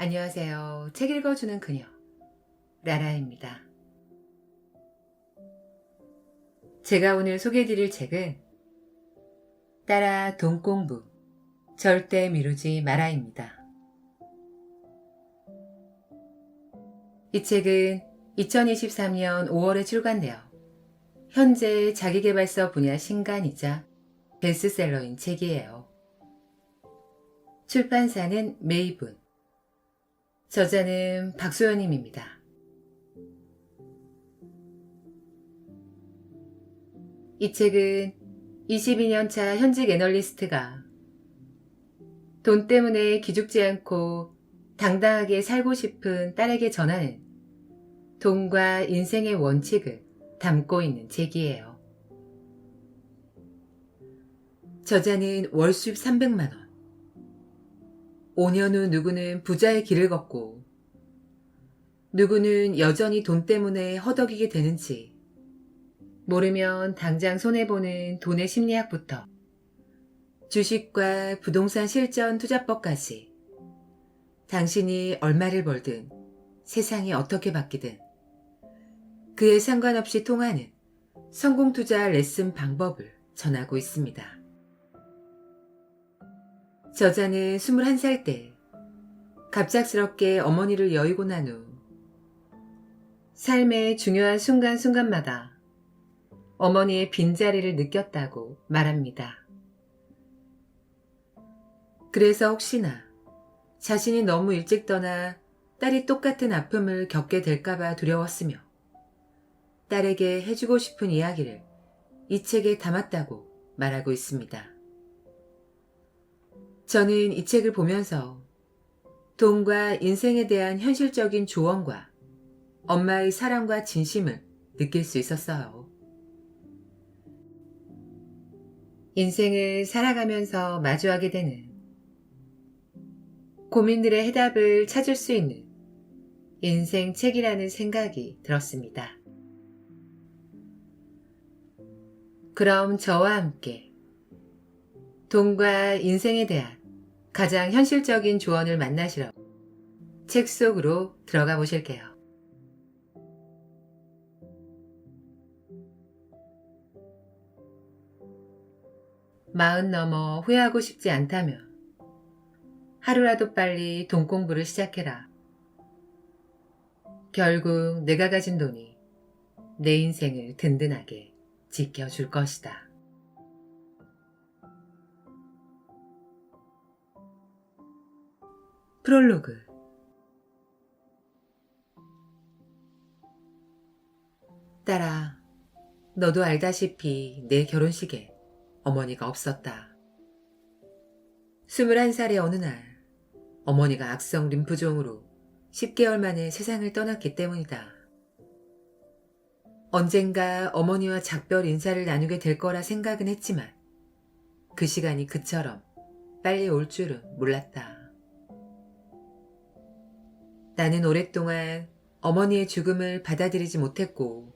안녕하세요. 책 읽어주는 그녀, 라라입니다. 제가 오늘 소개해드릴 책은 따라 돈공부, 절대 미루지 마라입니다. 이 책은 2023년 5월에 출간되어 현재 자기계발서 분야 신간이자 베스트셀러인 책이에요. 출판사는 메이븐, 저자는 박소연님입니다. 이 책은 22년차 현직 애널리스트가 돈 때문에 기죽지 않고 당당하게 살고 싶은 딸에게 전하는 돈과 인생의 원칙을 담고 있는 책이에요. 저자는 월수입 300만원. 5년 후 누구는 부자의 길을 걷고 누구는 여전히 돈 때문에 허덕이게 되는지 모르면 당장 손해보는 돈의 심리학부터 주식과 부동산 실전 투자법까지 당신이 얼마를 벌든 세상이 어떻게 바뀌든 그에 상관없이 통하는 성공투자 레슨 방법을 전하고 있습니다. 저자는 21살 때 갑작스럽게 어머니를 여의고 난 후 삶의 중요한 순간순간마다 어머니의 빈자리를 느꼈다고 말합니다. 그래서 혹시나 자신이 너무 일찍 떠나 딸이 똑같은 아픔을 겪게 될까봐 두려웠으며 딸에게 해주고 싶은 이야기를 이 책에 담았다고 말하고 있습니다. 저는 이 책을 보면서 돈과 인생에 대한 현실적인 조언과 엄마의 사랑과 진심을 느낄 수 있었어요. 인생을 살아가면서 마주하게 되는 고민들의 해답을 찾을 수 있는 인생 책이라는 생각이 들었습니다. 그럼 저와 함께 돈과 인생에 대한 가장 현실적인 조언을 만나시러 책 속으로 들어가 보실게요. 마흔 넘어 후회하고 싶지 않다면 하루라도 빨리 돈 공부를 시작해라. 결국 내가 가진 돈이 내 인생을 든든하게 지켜줄 것이다. 프롤로그. 딸아, 너도 알다시피 내 결혼식에 어머니가 없었다. 21살의 어느 날 어머니가 악성 림프종으로 10개월 만에 세상을 떠났기 때문이다. 언젠가 어머니와 작별 인사를 나누게 될 거라 생각은 했지만 그 시간이 그처럼 빨리 올 줄은 몰랐다. 나는 오랫동안 어머니의 죽음을 받아들이지 못했고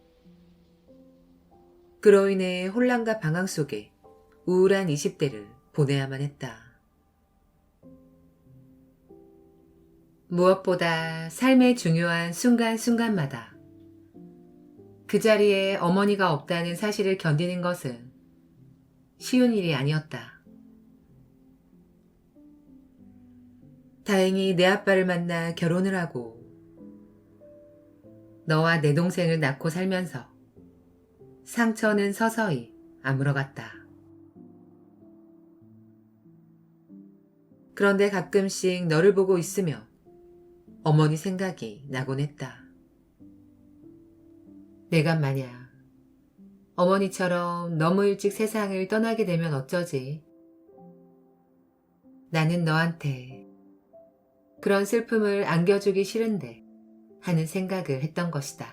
그로 인해 혼란과 방황 속에 우울한 20대를 보내야만 했다. 무엇보다 삶의 중요한 순간순간마다 그 자리에 어머니가 없다는 사실을 견디는 것은 쉬운 일이 아니었다. 다행히 내 아빠를 만나 결혼을 하고 너와 내 동생을 낳고 살면서 상처는 서서히 아물어갔다. 그런데 가끔씩 너를 보고 있으면 어머니 생각이 나곤 했다. 내가 만약 어머니처럼 너무 일찍 세상을 떠나게 되면 어쩌지? 나는 너한테 그런 슬픔을 안겨주기 싫은데 하는 생각을 했던 것이다.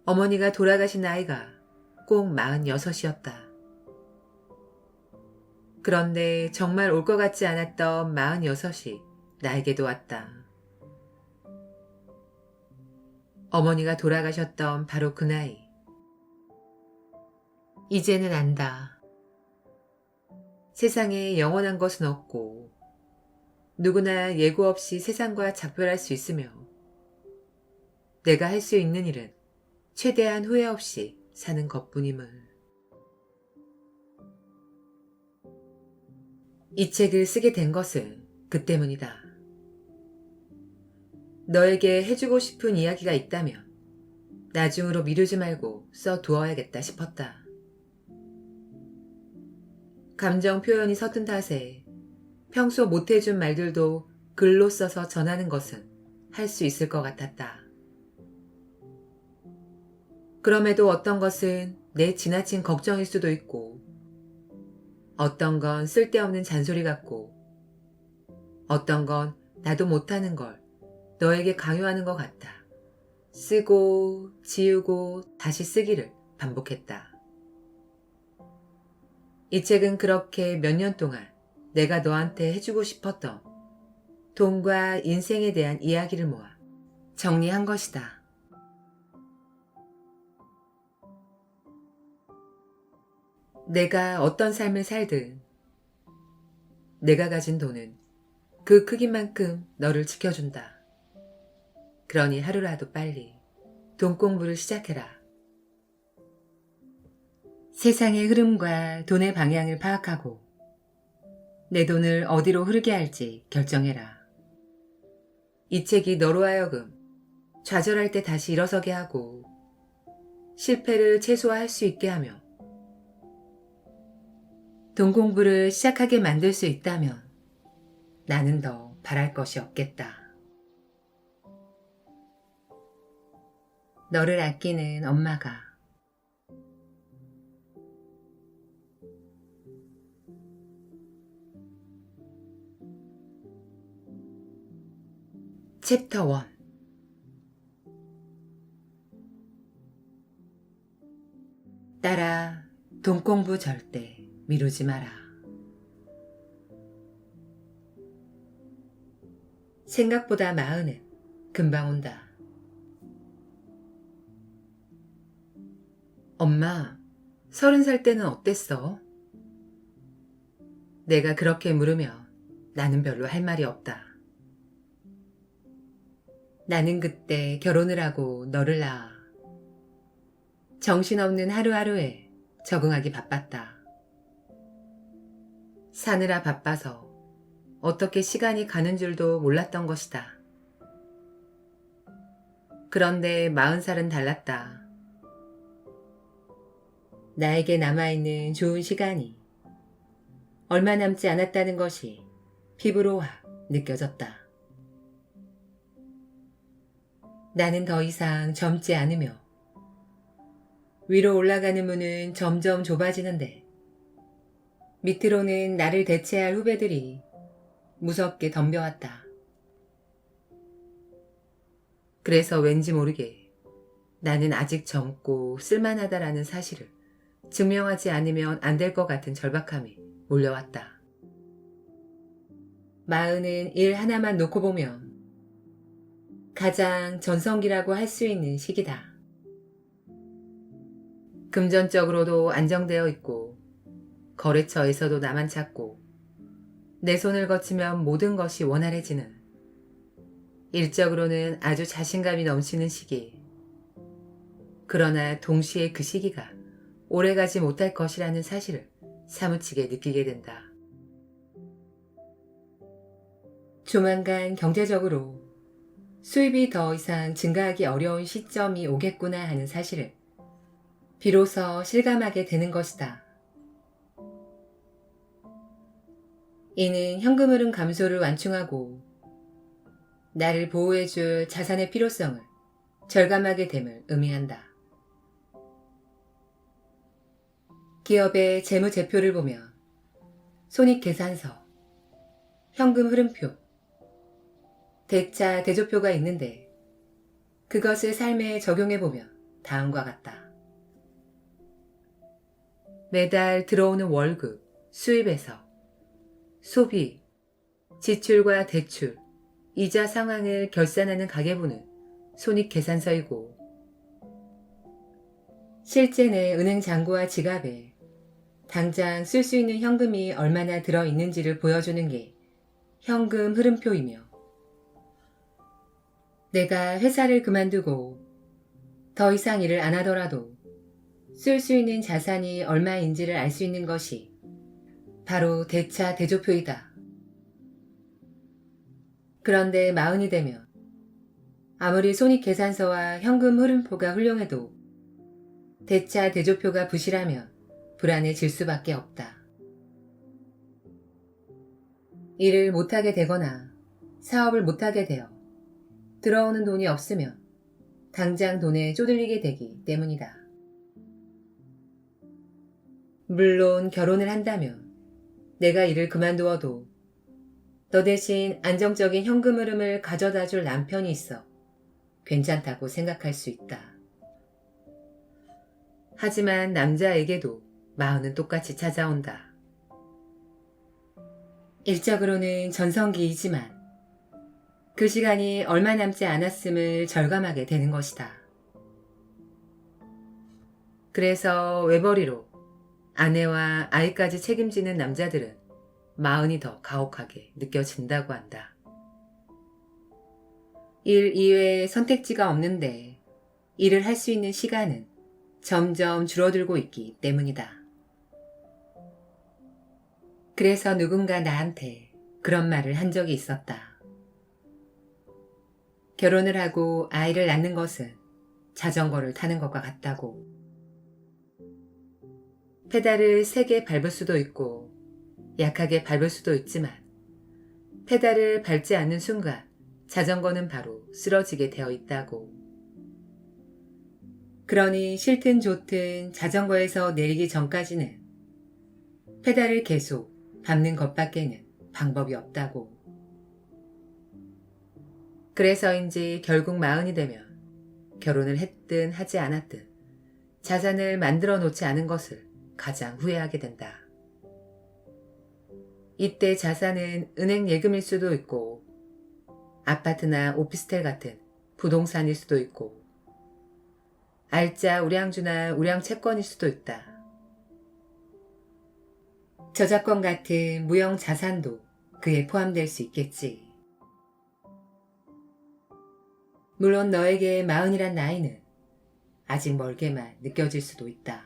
어머니가 돌아가신 나이가 꼭 46이었다. 그런데 정말 올 것 같지 않았던 46이 나에게도 왔다. 어머니가 돌아가셨던 바로 그 나이. 이제는 안다. 세상에 영원한 것은 없고 누구나 예고 없이 세상과 작별할 수 있으며 내가 할 수 있는 일은 최대한 후회 없이 사는 것뿐임을. 이 책을 쓰게 된 것은 그 때문이다. 너에게 해주고 싶은 이야기가 있다면 나중으로 미루지 말고 써두어야겠다 싶었다. 감정 표현이 서툰 탓에 평소 못해준 말들도 글로 써서 전하는 것은 할 수 있을 것 같았다. 그럼에도 어떤 것은 내 지나친 걱정일 수도 있고, 어떤 건 쓸데없는 잔소리 같고, 어떤 건 나도 못하는 걸 너에게 강요하는 것 같아. 쓰고 지우고 다시 쓰기를 반복했다. 이 책은 그렇게 몇 년 동안 내가 너한테 해주고 싶었던 돈과 인생에 대한 이야기를 모아 정리한 것이다. 내가 어떤 삶을 살든 내가 가진 돈은 그 크기만큼 너를 지켜준다. 그러니 하루라도 빨리 돈 공부를 시작해라. 세상의 흐름과 돈의 방향을 파악하고 내 돈을 어디로 흐르게 할지 결정해라. 이 책이 너로 하여금 좌절할 때 다시 일어서게 하고 실패를 최소화할 수 있게 하며 돈 공부를 시작하게 만들 수 있다면 나는 더 바랄 것이 없겠다. 너를 아끼는 엄마가. 챕터 1. 딸아, 돈 공부 절대 미루지 마라. 생각보다 마흔은 금방 온다. 엄마, 30살 때는 어땠어? 내가 그렇게 물으면 나는 별로 할 말이 없다. 나는 그때 결혼을 하고 너를 낳아 정신없는 하루하루에 적응하기 바빴다. 사느라 바빠서 어떻게 시간이 가는 줄도 몰랐던 것이다. 그런데 40살은 달랐다. 나에게 남아있는 좋은 시간이 얼마 남지 않았다는 것이 피부로 확 느껴졌다. 나는 더 이상 젊지 않으며 위로 올라가는 문은 점점 좁아지는데 밑으로는 나를 대체할 후배들이 무섭게 덤벼왔다. 그래서 왠지 모르게 나는 아직 젊고 쓸만하다라는 사실을 증명하지 않으면 안 될 것 같은 절박함이 몰려왔다. 40은 일 하나만 놓고 보면 가장 전성기라고 할 수 있는 시기다. 금전적으로도 안정되어 있고 거래처에서도 나만 찾고 내 손을 거치면 모든 것이 원활해지는, 일적으로는 아주 자신감이 넘치는 시기. 그러나 동시에 그 시기가 오래가지 못할 것이라는 사실을 사무치게 느끼게 된다. 조만간 경제적으로 수입이 더 이상 증가하기 어려운 시점이 오겠구나 하는 사실을 비로소 실감하게 되는 것이다. 이는 현금 흐름 감소를 완충하고 나를 보호해줄 자산의 필요성을 절감하게 됨을 의미한다. 기업의 재무제표를 보면 손익계산서, 현금 흐름표, 대차 대조표가 있는데 그것을 삶에 적용해보면 다음과 같다. 매달 들어오는 월급, 수입에서 소비, 지출과 대출, 이자 상황을 결산하는 가계부는 손익계산서이고, 실제 내 은행 잔고와 지갑에 당장 쓸 수 있는 현금이 얼마나 들어있는지를 보여주는 게 현금 흐름표이며, 내가 회사를 그만두고 더 이상 일을 안 하더라도 쓸 수 있는 자산이 얼마인지를 알 수 있는 것이 바로 대차 대조표이다. 그런데 마흔이 되면 아무리 손익계산서와 현금 흐름표가 훌륭해도 대차 대조표가 부실하면 불안해질 수밖에 없다. 일을 못하게 되거나 사업을 못하게 되어 들어오는 돈이 없으면 당장 돈에 쪼들리게 되기 때문이다. 물론 결혼을 한다면 내가 일을 그만두어도 너 대신 안정적인 현금 흐름을 가져다 줄 남편이 있어 괜찮다고 생각할 수 있다. 하지만 남자에게도 마흔은 똑같이 찾아온다. 일적으로는 전성기이지만 그 시간이 얼마 남지 않았음을 절감하게 되는 것이다. 그래서 외벌이로 아내와 아이까지 책임지는 남자들은 마흔이 더 가혹하게 느껴진다고 한다. 일 이외에 선택지가 없는데 일을 할 수 있는 시간은 점점 줄어들고 있기 때문이다. 그래서 누군가 나한테 그런 말을 한 적이 있었다. 결혼을 하고 아이를 낳는 것은 자전거를 타는 것과 같다고. 페달을 세게 밟을 수도 있고 약하게 밟을 수도 있지만 페달을 밟지 않는 순간 자전거는 바로 쓰러지게 되어 있다고. 그러니 싫든 좋든 자전거에서 내리기 전까지는 페달을 계속 밟는 것밖에는 방법이 없다고. 그래서인지 결국 마흔이 되면 결혼을 했든 하지 않았든 자산을 만들어 놓지 않은 것을 가장 후회하게 된다. 이때 자산은 은행 예금일 수도 있고 아파트나 오피스텔 같은 부동산일 수도 있고 알짜 우량주나 우량채권일 수도 있다. 저작권 같은 무형 자산도 그에 포함될 수 있겠지. 물론 너에게 마흔이란 나이는 아직 멀게만 느껴질 수도 있다.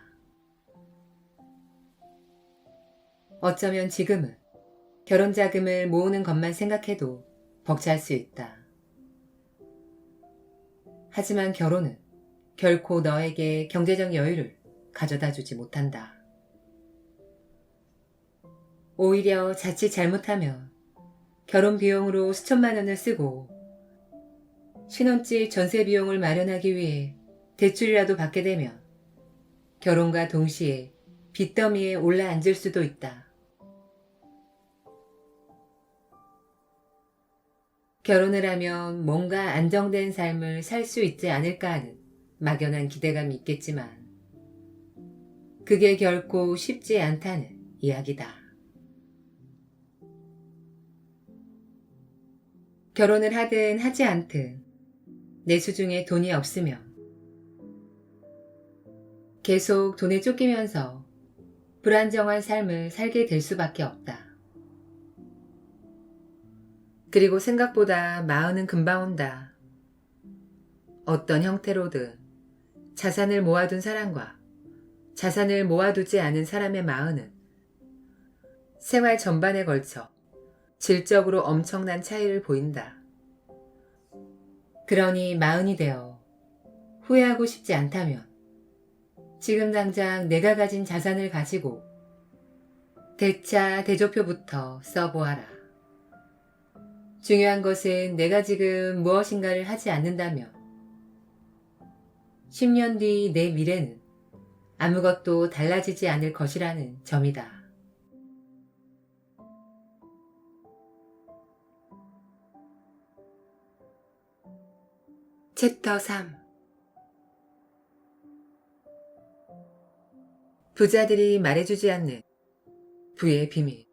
어쩌면 지금은 결혼 자금을 모으는 것만 생각해도 벅찰 수 있다. 하지만 결혼은 결코 너에게 경제적 여유를 가져다 주지 못한다. 오히려 자칫 잘못하면 결혼 비용으로 수천만 원을 쓰고 신혼집 전세 비용을 마련하기 위해 대출이라도 받게 되면 결혼과 동시에 빚더미에 올라앉을 수도 있다. 결혼을 하면 뭔가 안정된 삶을 살 수 있지 않을까 하는 막연한 기대감이 있겠지만 그게 결코 쉽지 않다는 이야기다. 결혼을 하든 하지 않든 내 수중에 돈이 없으면 계속 돈에 쫓기면서 불안정한 삶을 살게 될 수밖에 없다. 그리고 생각보다 마흔은 금방 온다. 어떤 형태로든 자산을 모아둔 사람과 자산을 모아두지 않은 사람의 마흔은 생활 전반에 걸쳐 질적으로 엄청난 차이를 보인다. 그러니 마흔이 되어 후회하고 싶지 않다면 지금 당장 내가 가진 자산을 가지고 대차 대조표부터 써보아라. 중요한 것은 내가 지금 무엇인가를 하지 않는다면 10년 뒤 내 미래는 아무것도 달라지지 않을 것이라는 점이다. 챕터 3. 부자들이 말해주지 않는 부의 비밀.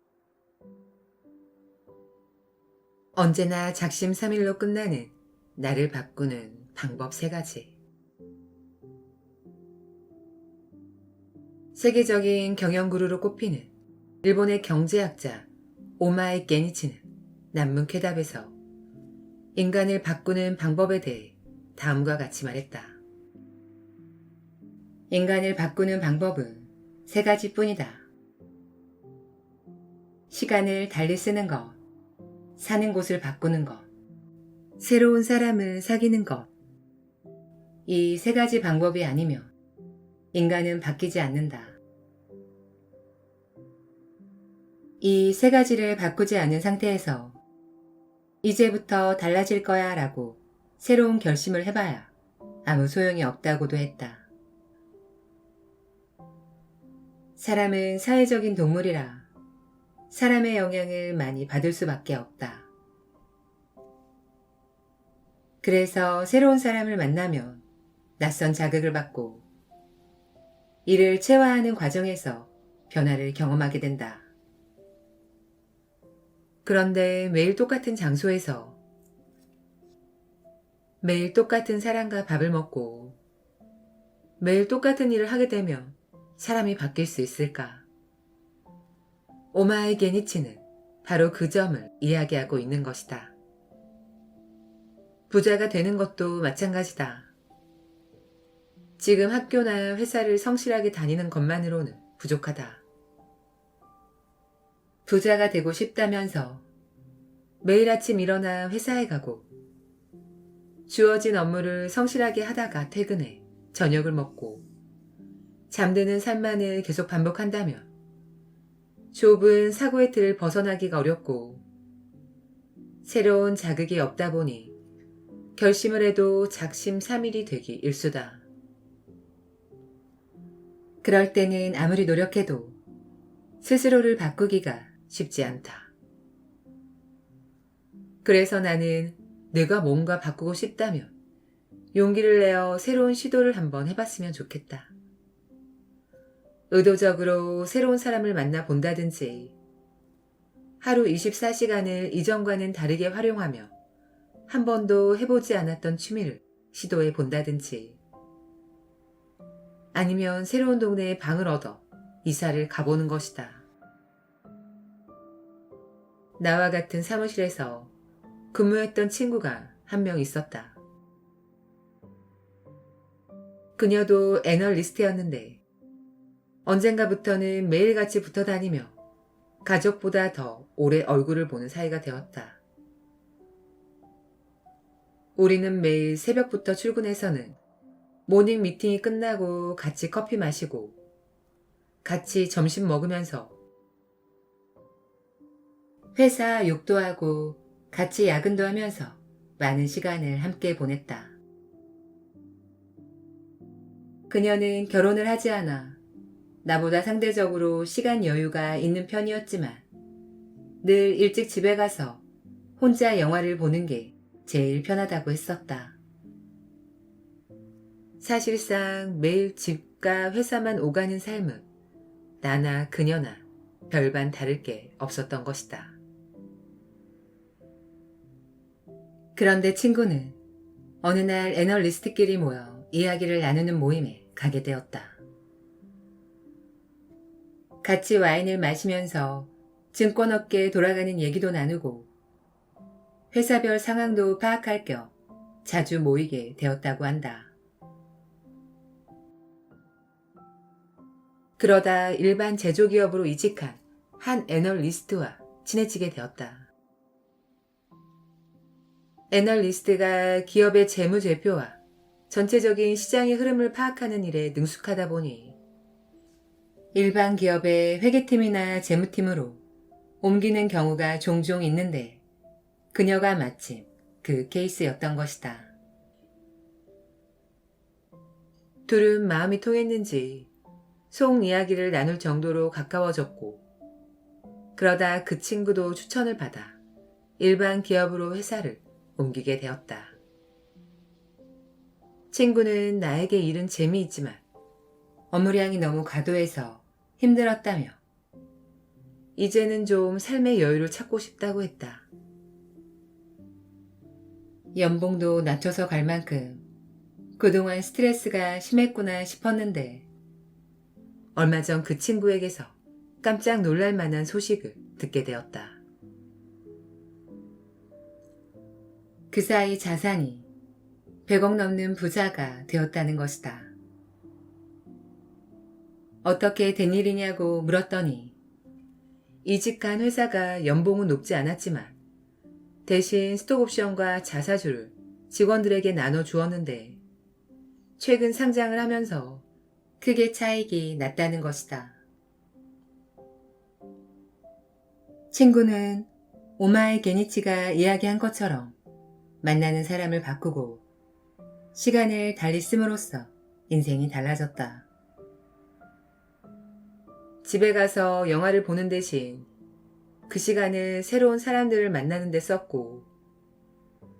언제나 작심삼일로 끝나는 나를 바꾸는 방법 3가지. 세계적인 경영구루로 꼽히는 일본의 경제학자 오마이 게니치는 난문 쾌답에서 인간을 바꾸는 방법에 대해 다음과 같이 말했다. 인간을 바꾸는 방법은 세 가지뿐이다. 시간을 달리 쓰는 것, 사는 곳을 바꾸는 것, 새로운 사람을 사귀는 것. 이 세 가지 방법이 아니면 인간은 바뀌지 않는다. 이 세 가지를 바꾸지 않은 상태에서 이제부터 달라질 거야 라고 새로운 결심을 해봐야 아무 소용이 없다고도 했다. 사람은 사회적인 동물이라 사람의 영향을 많이 받을 수밖에 없다. 그래서 새로운 사람을 만나면 낯선 자극을 받고 이를 체화하는 과정에서 변화를 경험하게 된다. 그런데 매일 똑같은 장소에서 매일 똑같은 사람과 밥을 먹고 매일 똑같은 일을 하게 되면 사람이 바뀔 수 있을까? 오마이 게니치는 바로 그 점을 이야기하고 있는 것이다. 부자가 되는 것도 마찬가지다. 지금 학교나 회사를 성실하게 다니는 것만으로는 부족하다. 부자가 되고 싶다면서 매일 아침 일어나 회사에 가고 주어진 업무를 성실하게 하다가 퇴근해 저녁을 먹고 잠드는 삶만을 계속 반복한다면 좁은 사고의 틀을 벗어나기가 어렵고 새로운 자극이 없다 보니 결심을 해도 작심삼일이 되기 일쑤다. 그럴 때는 아무리 노력해도 스스로를 바꾸기가 쉽지 않다. 그래서 나는 내가 뭔가 바꾸고 싶다면 용기를 내어 새로운 시도를 한번 해봤으면 좋겠다. 의도적으로 새로운 사람을 만나 본다든지 하루 24시간을 이전과는 다르게 활용하며 한 번도 해보지 않았던 취미를 시도해 본다든지 아니면 새로운 동네에 방을 얻어 이사를 가보는 것이다. 나와 같은 사무실에서 근무했던 친구가 한 명 있었다. 그녀도 애널리스트였는데 언젠가부터는 매일같이 붙어 다니며 가족보다 더 오래 얼굴을 보는 사이가 되었다. 우리는 매일 새벽부터 출근해서는 모닝 미팅이 끝나고 같이 커피 마시고 같이 점심 먹으면서 회사 욕도 하고 같이 야근도 하면서 많은 시간을 함께 보냈다. 그녀는 결혼을 하지 않아 나보다 상대적으로 시간 여유가 있는 편이었지만 늘 일찍 집에 가서 혼자 영화를 보는 게 제일 편하다고 했었다. 사실상 매일 집과 회사만 오가는 삶은 나나 그녀나 별반 다를 게 없었던 것이다. 그런데 친구는 어느 날 애널리스트끼리 모여 이야기를 나누는 모임에 가게 되었다. 같이 와인을 마시면서 증권업계에 돌아가는 얘기도 나누고 회사별 상황도 파악할 겸 자주 모이게 되었다고 한다. 그러다 일반 제조기업으로 이직한 한 애널리스트와 친해지게 되었다. 애널리스트가 기업의 재무제표와 전체적인 시장의 흐름을 파악하는 일에 능숙하다 보니 일반 기업의 회계팀이나 재무팀으로 옮기는 경우가 종종 있는데 그녀가 마침 그 케이스였던 것이다. 둘은 마음이 통했는지 속 이야기를 나눌 정도로 가까워졌고 그러다 그 친구도 추천을 받아 일반 기업으로 회사를 옮기게 되었다. 친구는 나에게 일은 재미있지만 업무량이 너무 과도해서 힘들었다며 이제는 좀 삶의 여유를 찾고 싶다고 했다. 연봉도 낮춰서 갈 만큼 그동안 스트레스가 심했구나 싶었는데 얼마 전 그 친구에게서 깜짝 놀랄 만한 소식을 듣게 되었다. 그 사이 자산이 100억 넘는 부자가 되었다는 것이다. 어떻게 된 일이냐고 물었더니 이직한 회사가 연봉은 높지 않았지만 대신 스톡옵션과 자사주를 직원들에게 나눠주었는데 최근 상장을 하면서 크게 차익이 났다는 것이다. 친구는 오마이 게니치가 이야기한 것처럼 만나는 사람을 바꾸고 시간을 달리 씀으로써 인생이 달라졌다. 집에 가서 영화를 보는 대신 그 시간을 새로운 사람들을 만나는 데 썼고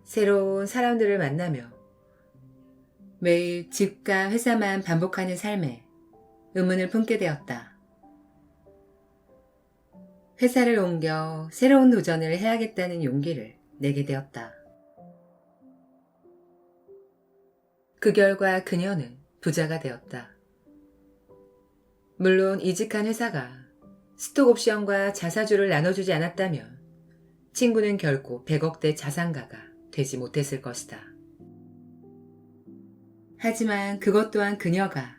새로운 사람들을 만나며 매일 집과 회사만 반복하는 삶에 의문을 품게 되었다. 회사를 옮겨 새로운 도전을 해야겠다는 용기를 내게 되었다. 그 결과 그녀는 부자가 되었다. 물론 이직한 회사가 스톡옵션과 자사주를 나눠주지 않았다면 친구는 결코 100억대 자산가가 되지 못했을 것이다. 하지만 그것 또한 그녀가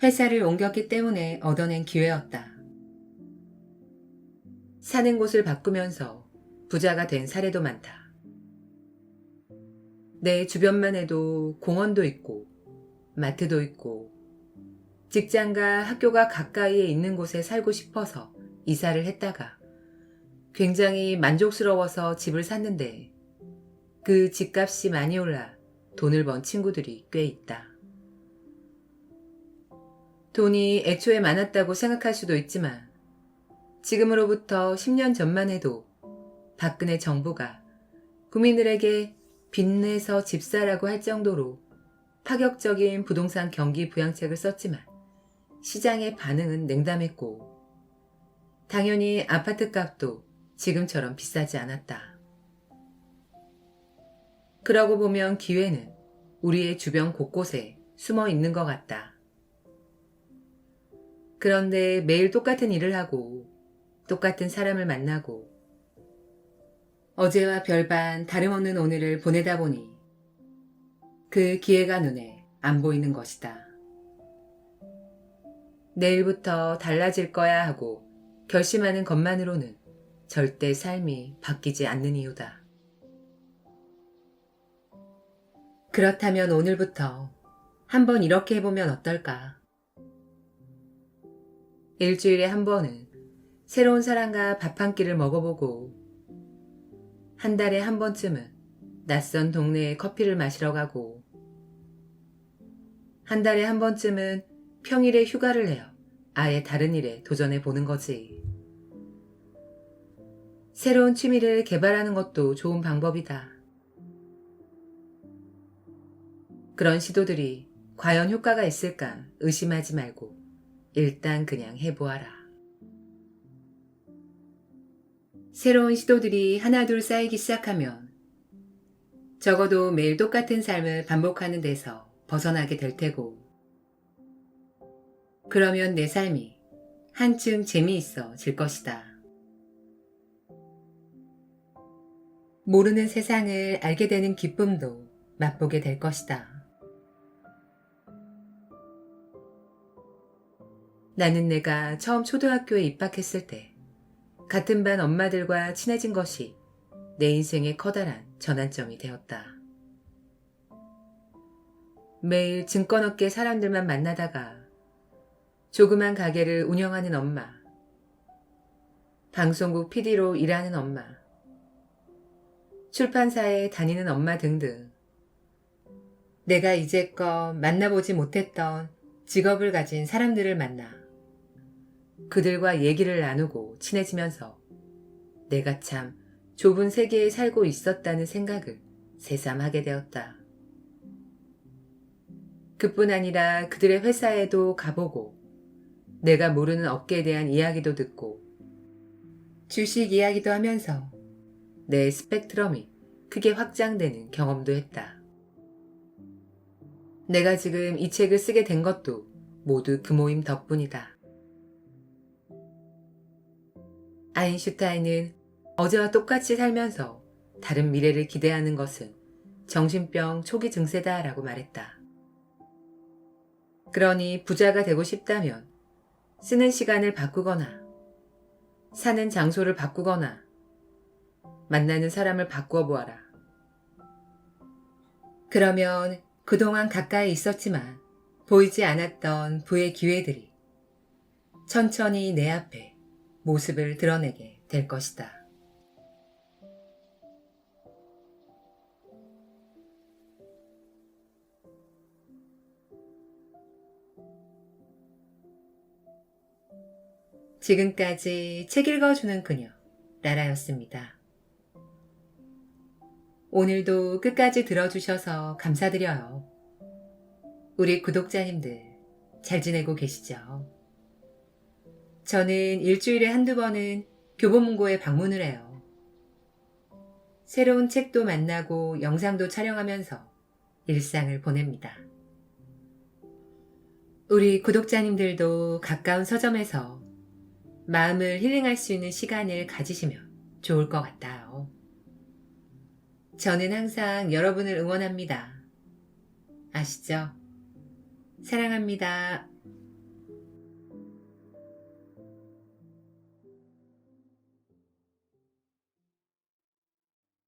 회사를 옮겼기 때문에 얻어낸 기회였다. 사는 곳을 바꾸면서 부자가 된 사례도 많다. 내 주변만 해도 공원도 있고 마트도 있고 직장과 학교가 가까이에 있는 곳에 살고 싶어서 이사를 했다가 굉장히 만족스러워서 집을 샀는데 그 집값이 많이 올라 돈을 번 친구들이 꽤 있다. 돈이 애초에 많았다고 생각할 수도 있지만 지금으로부터 10년 전만 해도 박근혜 정부가 국민들에게 빚내서 집 사라고 할 정도로 파격적인 부동산 경기 부양책을 썼지만 시장의 반응은 냉담했고 당연히 아파트 값도 지금처럼 비싸지 않았다. 그러고 보면 기회는 우리의 주변 곳곳에 숨어 있는 것 같다. 그런데 매일 똑같은 일을 하고 똑같은 사람을 만나고 어제와 별반 다름없는 오늘을 보내다 보니 그 기회가 눈에 안 보이는 것이다. 내일부터 달라질 거야 하고 결심하는 것만으로는 절대 삶이 바뀌지 않는 이유다. 그렇다면 오늘부터 한번 이렇게 해보면 어떨까? 일주일에 한 번은 새로운 사람과 밥 한 끼를 먹어보고 한 달에 한 번쯤은 낯선 동네에 커피를 마시러 가고 한 달에 한 번쯤은 평일에 휴가를 내어 아예 다른 일에 도전해 보는 거지. 새로운 취미를 개발하는 것도 좋은 방법이다. 그런 시도들이 과연 효과가 있을까 의심하지 말고 일단 그냥 해보아라. 새로운 시도들이 하나둘 쌓이기 시작하면 적어도 매일 똑같은 삶을 반복하는 데서 벗어나게 될 테고 그러면 내 삶이 한층 재미있어질 것이다. 모르는 세상을 알게 되는 기쁨도 맛보게 될 것이다. 나는 내가 처음 초등학교에 입학했을 때 같은 반 엄마들과 친해진 것이 내 인생의 커다란 전환점이 되었다. 매일 증권업계 사람들만 만나다가 조그만 가게를 운영하는 엄마, 방송국 PD로 일하는 엄마, 출판사에 다니는 엄마 등등 내가 이제껏 만나보지 못했던 직업을 가진 사람들을 만나 그들과 얘기를 나누고 친해지면서 내가 참 좁은 세계에 살고 있었다는 생각을 새삼 하게 되었다. 그뿐 아니라 그들의 회사에도 가보고 내가 모르는 업계에 대한 이야기도 듣고 주식 이야기도 하면서 내 스펙트럼이 크게 확장되는 경험도 했다. 내가 지금 이 책을 쓰게 된 것도 모두 그 모임 덕분이다. 아인슈타인은 어제와 똑같이 살면서 다른 미래를 기대하는 것은 정신병 초기 증세다라고 말했다. 그러니 부자가 되고 싶다면 쓰는 시간을 바꾸거나 사는 장소를 바꾸거나 만나는 사람을 바꾸어 보아라. 그러면 그동안 가까이 있었지만 보이지 않았던 부의 기회들이 천천히 내 앞에 모습을 드러내게 될 것이다. 지금까지 책 읽어주는 그녀, 라라였습니다. 오늘도 끝까지 들어주셔서 감사드려요. 우리 구독자님들 잘 지내고 계시죠? 저는 일주일에 한두 번은 교보문고에 방문을 해요. 새로운 책도 만나고 영상도 촬영하면서 일상을 보냅니다. 우리 구독자님들도 가까운 서점에서 마음을 힐링할 수 있는 시간을 가지시면 좋을 것 같아요. 저는 항상 여러분을 응원합니다. 아시죠? 사랑합니다.